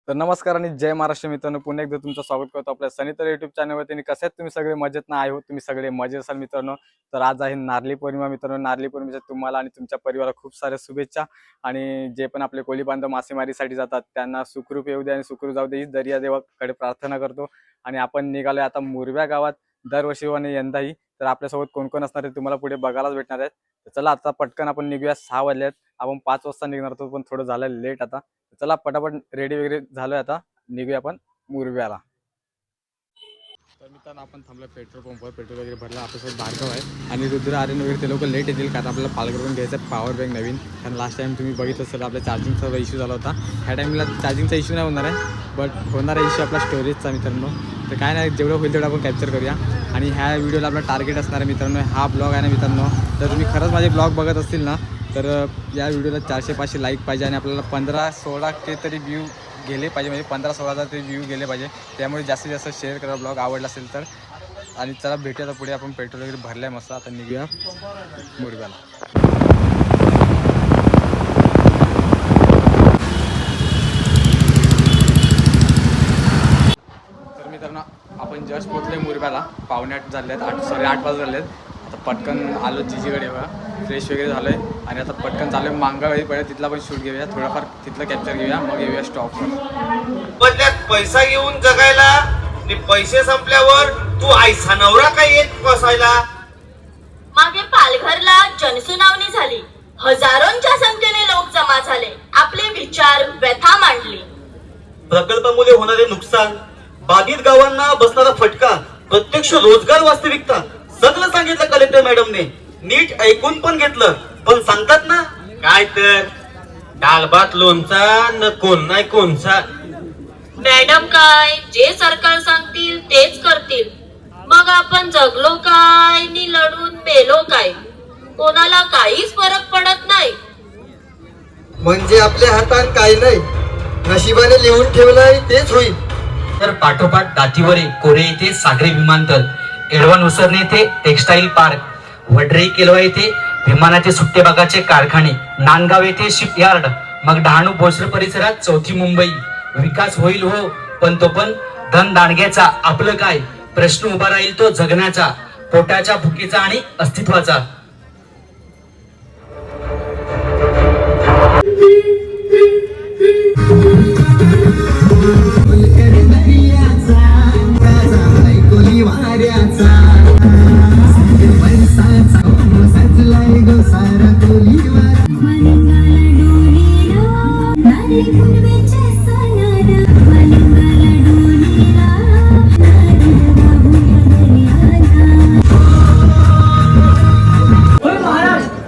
तर नमस्कार आणि जय महाराष्ट्र मित्रांनो, पुन्हा एकदा तुमचं स्वागत करतो आपल्या सनीतर युट्यूब चॅनलवरती. कसे आहेत तुम्ही सगळे? मजेत ना? आहे हो तुम्ही सगळे मजेत असाल मित्रांनो. तर आज आहे नारळी पौर्णिमा मित्रांनो. नारळी पौर्णिमेच्या तुम्हाला आणि तुमच्या परिवाराला खूप साऱ्या शुभेच्छा. आणि जे पण आपले कोळी बांधव मासेमारीसाठी जातात त्यांना सुखरूप येऊ दे आणि सुखरूप जाऊ दे ही दर्या देवाकडे प्रार्थना करतो. आणि आपण निघालोय आता मुरव्या गावात दरवर्षी आणि यंदाही. तर आपल्यासोबत कोण कोण असणार आहे तुम्हाला पुढे बघायलाच भेटणार आहे. तर चला आता पटकन आपण निघूया. 6 वाजलेत, आपण 5 वाजता निघणार होतो पण थोडं झालं लेट. आता चला पटापट रेडी वगैरे झालोय, आता निघूया आपण मुरव्याला. तर मित्रांनो आपण थांबलो पेट्रोल पंपवर, पेट्रोल वगैरे भरलं. आपल्यासोबत भार्गव आहे आणि रुद्र आर्यन वगैरे. ते लोक लेट येतील कारण आपल्याला पालघरवरून घ्यायचं पॉवर बँक नवीन. कारण लास्ट टाइम तुम्ही बघितलं असेल आपल्या चार्जिंगचा इश्यू झाला होता. ह्या टाईमला चार्जिंगचा इश्यू नाही होणार आहे, बट होणारा इश्यू आपला स्टोरेजचा मित्रांनो. तर काय नाही, जेवढं होईल तेवढं आपण कॅप्चर करूया. आणि ह्या व्हिडिओला आपला टार्गेट असणार आहे मित्रांनो. हा ब्लॉग आहे ना मित्रांनो, तर तुम्ही खरंच माझे ब्लॉग बघत असतील ना तर या व्हिडिओला 400-500 लाईक पाहिजे आणि आपल्याला 15-16 तरी व्ह्यू गेले पाहिजे, म्हणजे 15-16 तरी व्ह्यू गेले पाहिजे. त्यामुळे जास्तीत जास्त शेअर करा ब्लॉग आवडला असेल तर. आणि चला भेटूया आता पुढे. आपण पेट्रोल वगैरे भरलं आहे मस्त. आता निघूया मुरव्याला. तर मित्रांनो आपण जस्ट पोहोचले मुरव्याला. 7:45 झाले आहेत, 8 वाजत झाले आहेत. आता पटकन आलो जीजीकडे बघा, फ्रेश वगैरे झालं आहे. आणि आता पटकन चालू आहे मांगावळी पहिले, तिथला पण शूट घेऊया, थोडंफार तिथलं कॅप्चर घेऊया, मग येऊया स्टॉपवर. बदल्यात पैसा घेऊन जगायला आणि पैसे संपल्यावर तू आयसा नवरा काय येत बसायला. मागे पालघरला जनसुनावणी झाली. हजारोंच्या संख्येने लोक जमा झाले, आपले विचार व्यथा मांडली. प्रकल्पामुळे होणारे नुकसान, बाधित गावांना बसणारा फटका, प्रत्यक्ष रोजगार वास्तविकता सगळं सांगितलं कलेक्टर मॅडमने. नीट ऐकून पण घेतलं, पण सांगतात ना काय तर डाळ भात लोणचा न कोण नाही कोणचा. मॅडम काय जे सरकार सांगतील तेच करतील. मग आपण जगलो काय नि लढून मेलो काय, कोणाला काहीच फरक पडत नाही. म्हणजे आपल्या हातात काही नाही, नशिबाने लिहून ठेवलंय तेच होईल. तर पाठोपाठ दातीवरे कोरे येथे सागरी विमानतळ, एडवान उसरणे येथे टेक्सटाईल पार्क, वडरे केलवा येथे विमानाचे सुट्टे भागाचे कारखाने, नांदगाव येथे शिपयार्ड, मग डहाणू भोसरी परिसरात चौथी मुंबई. विकास होईल हो, पण तो पण धन दांडग्याचा. आपलं काय? प्रश्न उभा राहील तो जगण्याचा, पोटाच्या भुकेचा आणि अस्तित्वाचा.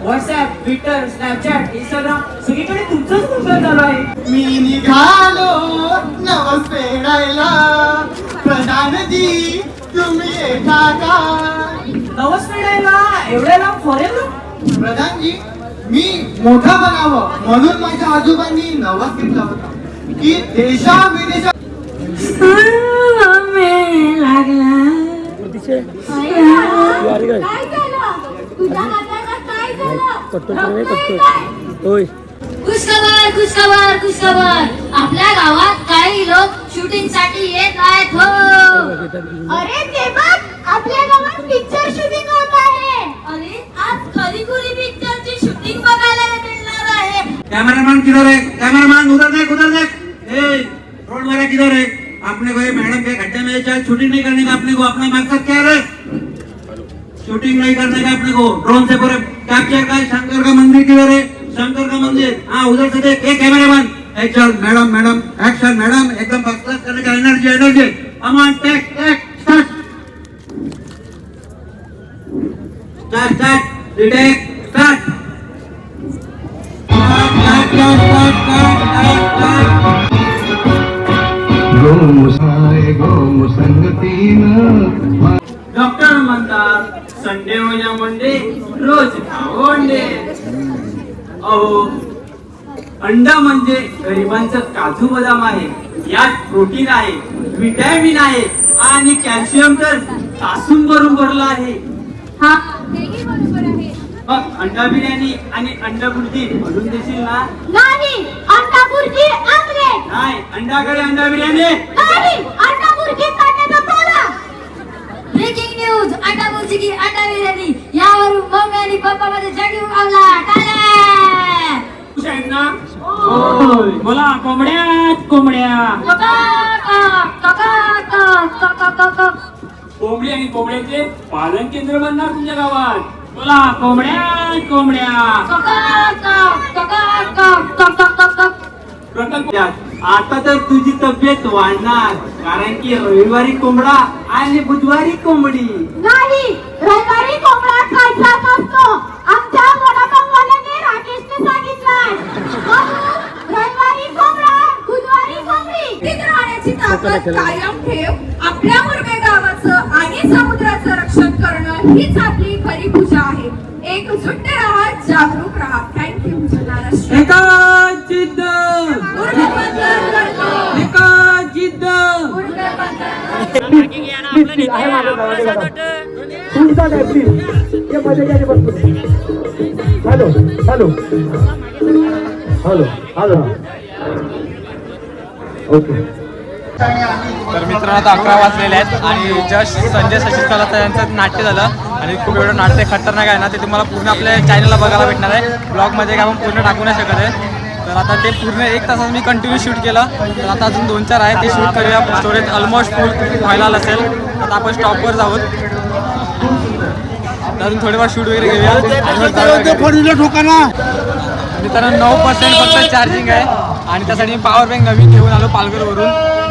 व्हॉट्सअप, ट्विटर, स्नॅपचॅट, इंस्टाग्राम सगळीकडे तुमचंच प्रोफाईल चालू आहे. मी निघालो नवस फेडायला, प्रधानजी तुम्ही येता का? नवस फेडायला एवढ्या लांब फॉरेन? प्रधानजी मी मोठा बनावं म्हणून माझ्या आजोबांनी नवस घेतला होता की देशा विदेशा खुशखबर खुशखबर खुशखबर, आपल्या गावात काही लोक शूटिंग साठी येत आहेत हो. अरे ते बघ, आपल्या गावात पिक्चर शूटिंग होत आहे. अरे आज खरीखुरी पिक्चरची शूटिंग बघायला मिळणार आहे. कैमरामैन किधर है? कैमरामैन उधर देख, उधर देख. ए, रोड वाला किधर है? आपने को ये मैडम के गड्ढे में चाहे शूटिंग नहीं करने का, अपने को अपना मकसद क्या है? शूटिंग नहीं करने का अपने को ड्रोन से पूरे कैप्चर का. शंकर का मंदिर किधर है? शंकर का मंदिर, हाँ उधर से देख. एक कैमरामैन, एक चल मैडम, मैडम एक्शन, मैडम एकदम फर्स्ट क्लास करने का. Energy energy, come on, take take start start start retake start. Doctor म्हणतात संडे हो या मंडे रोज खाओ अंडे. अहो, अंडा म्हणजे गरिबांचं काजू बदाम आहे. यात प्रोटीन आहे, विटॅमिन आहे आणि कॅल्शियम तर तासून भरून भरला आहे. हा तेही बरोबर आहे. मग अंडा बिर्याणी आणि अंडा बुर्जी बनवून देशील ना? नाही, अंडा बुर्जी आमलेट. नाही, अंडा अंडाकडे अंडा बिर्याणी. नाही, अंडा मुर्गी काढण्याचा पोळा. ब्रेकिंग न्यूज, अंडा मुर्गी की अंडा बिर्याणी यावरून मम्मी आणि पप्पा मध्ये जगी उगवला. टाळ्या. खुश आहेत ना? होय. बोला कोंबड्यात कोंबड्या. कोंबडी आणि कोंबड्याचे पालन केंद्र बनणार तुमच्या गावात. बोला कोंबड्यात कोंबड्या. प्रकल्प. आता तर तुझी तब्येत वाढणार, कारण की रविवारी कोंबडा आणि बुधवारी कोंबडी. नाही, रविवारी कोंबडा खायचा नसतो. आमच्या वडापाववाल्याने राकेशने सांगितलंय. रविवारी कोंबडा, बुधवारी कोंबडी. टिकून राहण्याची ताकद कायम ठेव. आपल्या मुरबे गावाचं आणि समुद्राचं रक्षण करणं हीच आपली खरी पूजा आहे. एकजुट राहा, जागरूक राहा. थँक्यू. महाराष्ट्र. एका जिद्द, मुरबेबद्दल लढतो. एका जिद्द. तर मित्रांनो आता 11 वाजलेले आहेत आणि जस्ट संजय शशिकला यांचं नाट्य झालं आणि खूप एवढं नाट्य खतरनाक आहे ना, ते तुम्हाला पूर्ण आपल्या चॅनलला बघायला भेटणार आहे. ब्लॉगमध्ये काय आपण पूर्ण टाकू नाही शकत आहे. तर आता ते पूर्ण 1 तासात मी कंटिन्यू शूट केलं. तर आता अजून 2-4 आहे ते शूट करूया. स्टोरेज ऑलमोस्ट फुल व्हायला आलं असेल. आता आपण स्टॉपवर जाऊत. अजून थोडेफार शूट वगैरे घेऊया. मित्रांनो 9% फक्त चार्जिंग आहे आणि त्यासाठी मी पॉवर बँक नवीन घेऊन आलो पालघरवरून.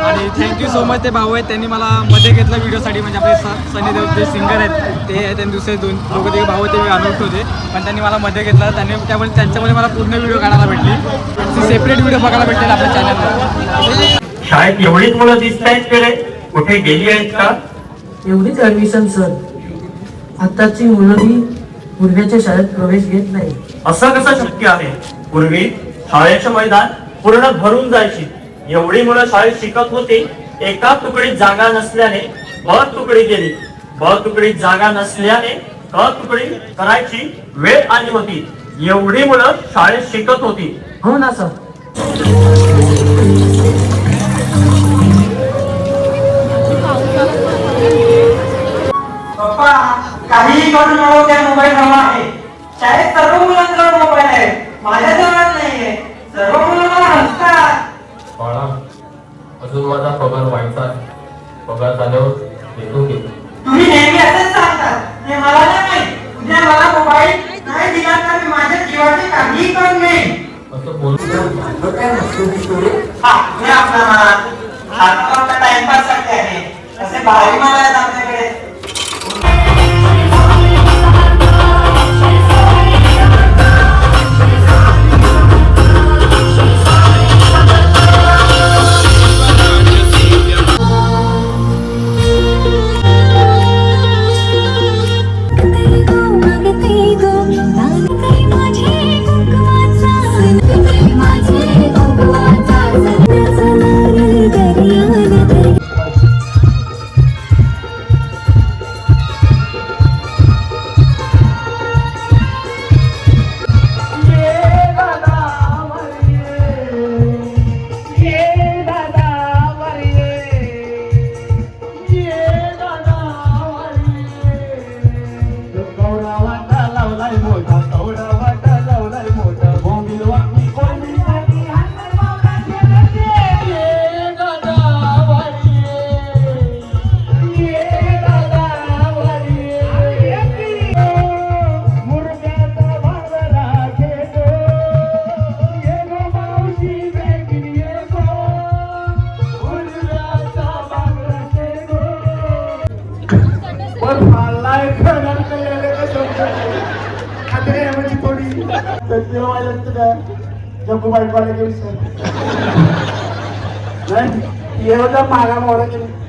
आणि थँक्यू सो मच ते भाऊ आहेत, त्यांनी मला मध्ये घेतलं व्हिडिओसाठी. म्हणजे आपले सनी देओल जे सिंगर आहेत ते आहेत आणि दुसरे दोघं ते भाऊ ते अनोळखी होते, पण त्यांनी मला मध्ये घेतलं. त्यामुळे त्यांच्यामुळे मला पूर्ण व्हिडिओ काढायला भेटली. सेपरेट व्हिडिओ बघायला भेटेल आपल्या चॅनलवर. शाळेत एवढीच मुलं दिसत आहेत कडे, कुठे गेली आहेत का? एवढीच ऍडमिशन सर. आताची मुलंही पूर्वीच्या शाळेत प्रवेश घेत नाही. असं कसं शक्य आहे? पूर्वी शाळेचे मैदान पूर्ण भरून जायची. एवढी मुलं शाळेत शिकत होती. एका तुकडीत जागा नसल्याने ब तुकडी गेली. ब तुकडीत जागा नसल्याने क तुकडी करायची वेळ आली होती. एवढी मुलं शाळेत शिकत होती. हो ना सर. पप्पा काहीही करून मला त्या मोबाईल हवा आहे. शाळेत सर्व मुलांजवळ मोबाईल आहे, माझ्याजवळ नाहीये. सर्व मुलं मला हसतात. बाळा, अजून माझा पगार व्हायचा आहे. पगार झाल्यावर देतो की. तुम्ही नेहमी असंच सांगतात. हे मला नाही माहित. उद्या मला मोबाईल नाही दिला तर मी माझ्या जीवाचे काहीही करून नाही. असं बोलू हा, हे आपला टाइमपास साठी आहे. असे भारी मला आहेत आपल्याकडे.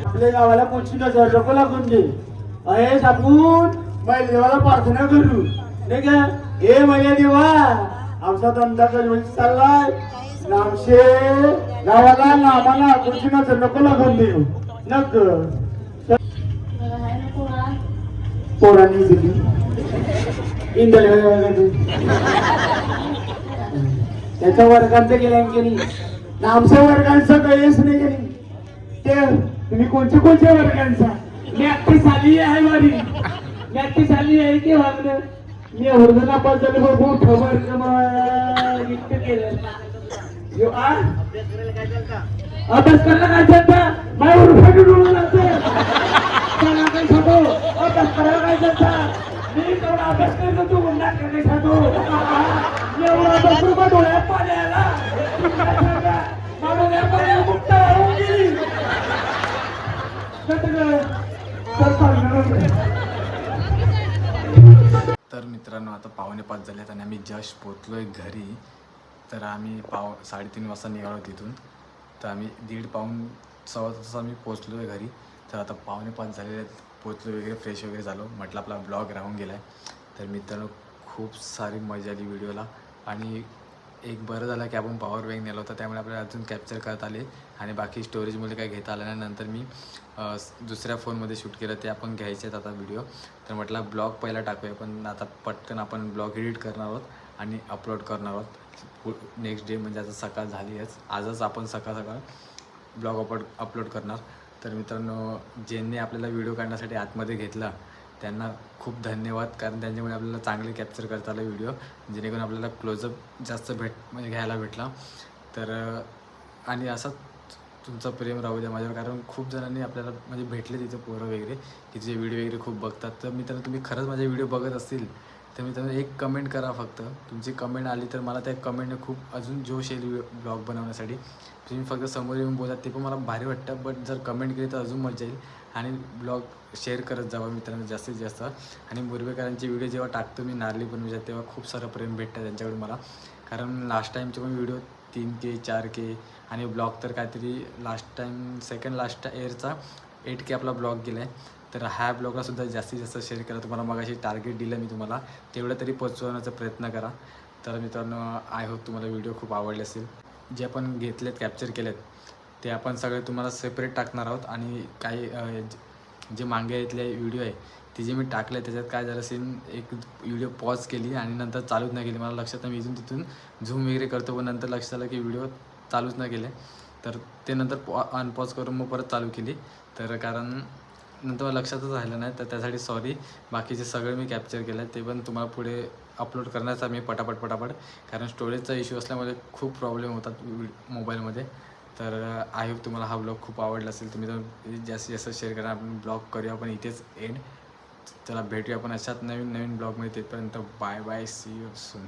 आपल्या गावाला पोचून नको लागून दे. अहे आपण बैल देवाला प्रार्थना करू नाही का? हे माझ्या देवा, आमचा धंदा गजबज चाललाय. नामशे गावाला नामाला पोचून नको लागून देऊ नको. पोरांनी दिली इंदल त्याच्या वर्गांत गेल्या की ना आमच्या वर्गांचं कळेच नाही गेली ते तुम्ही कोणत्या वर्गांचा मी अख्खी साली आहे मारी मी अख्खी साली आहे की वागणं मी वर्धना बद्दल बघू खबर इतकं केलं अभ्यास करायला काय चालता माझ्या उर्फाटी डोळून लागते अभ्यास करायला काय चालता मी तेवढा अभ्यास करतो तू गुन्हा करणे खातो एवढा 10 रुपये डोळ्यात पाणी आला मुक्त होऊन गेली तर मित्रांनो आता 4:45 झालेत आणि आम्ही जस्ट पोचलोय घरी. तर आम्ही 3:30 वाजता निघालो तिथून. तर आम्ही 1:15-1:15 तास आम्ही पोचलो आहे घरी. तर आता 4:45 झालेले आहेत. पोचलो वगैरे फ्रेश वगैरे झालो. म्हटलं आपला ब्लॉग राहून गेला आहे. तर मित्रांनो खूप सारी मजा आली व्हिडिओला. आणि एक बरं झालं की आपण पॉवर बँक नेला होता त्यामुळे आपल्याला अजून कॅप्चर करता आले. आणि बाकी स्टोरेजमध्ये काही घेता आलं नाही. नंतर मी दुसऱ्या फोनमध्ये शूट केलं ते आपण घ्यायचे आहेत आता व्हिडिओ. तर म्हटलं ब्लॉग पहिला टाकूया पण आता पटकन आपण ब्लॉग एडिट करणार आहोत आणि अपलोड करणार आहोत नेक्स्ट डे. म्हणजे आता सकाळ झाली आहेच. आजच आपण सकाळ ब्लॉग अपलोड करणार. तर मित्रांनो ज्यांनी आपल्याला व्हिडिओ काढण्यासाठी आतमध्ये घेतला त्यांना खूप धन्यवाद. कारण त्यांच्यामुळे आपल्याला चांगले कॅप्चर करता आलं व्हिडिओ जेणेकरून आपल्याला क्लोजअप जास्त म्हणजे घ्यायला भेटला. तर आणि असंच तुमचं प्रेम राहू द्या माझ्यावर. कारण खूप जणांनी आपल्याला म्हणजे भेटले तिथे पोरं वगैरे की जे व्हिडिओ वगैरे खूप बघतात. तर मित्रांनो तुम्ही खरंच माझे व्हिडिओ बघत असतील तर मित्रांनो एक कमेंट करा फक्त. तुमची कमेंट आली तर मला त्या कमेंटने खूप अजून जोश येईल ब्लॉग बनवण्यासाठी. तुम्ही फक्त समोर येऊन बोला ते पण मला भारी वाटतं. बट जर कमेंट केली तर अजून मजा येईल. आणि ब्लॉग शेअर करत जावा मित्रांनो जास्तीत जास्त. आणि मुरबेकरांचे व्हिडिओ जेव्हा टाकतो मी नारली पौर्णिमेच्या तेव्हा खूप सारं प्रेम भेटतं त्यांच्याकडून मला. कारण लास्ट टाईमचे पण व्हिडिओ 3K 4K आणि ब्लॉग तर काहीतरी सेकंड लास्ट इयरचा 8K आपला ब्लॉग गेला आहे. तर ह्या ब्लॉगलासुद्धा जास्तीत जास्त शेअर करा. तुम्हाला मगाशी टार्गेट दिलं मी तुम्हाला तेवढं तरी पोचवण्याचा प्रयत्न करा. तर मित्रांनो आय होप तुम्हाला व्हिडिओ खूप आवडले असेल. जे आपण घेतलेत कॅप्चर केलेत ते आपण सगळे तुम्हाला सेपरेट टाकणार आहोत. आणि काही जे मागे इथले व्हिडिओ आहे ते जे मी टाकले त्याच्यात काय झालं सीन एक व्हिडिओ पॉज केली आणि नंतर चालूच नाही केली. मला लक्षात नाही मी इथून तिथून झूम वगैरे करतो पण नंतर लक्षात आलं की व्हिडिओ चालूच नाही केले. तर ते नंतर अनपॉज करून मग परत चालू केली. तर कारण नंतर मला लक्षातच राहिलं नाही तर त्यासाठी सॉरी. बाकीचे सगळे मी कॅप्चर केलं आहे ते पण तुम्हाला पुढे अपलोड करण्याचा मी पटापट कारण स्टोरेजचा इश्यू असल्यामुळे खूप प्रॉब्लेम होतात मोबाईलमध्ये. तर आय होप तुम्हाला हा ब्लॉग खूप आवडला असेल. तुम्ही तर जास्तीत जास्त शेअर करा. आपण ब्लॉग करूया आपण इथेच एंड. चला भेटूया आपण अशाच नवीन ब्लॉगमध्ये. तिथपर्यंत bye bye see you soon.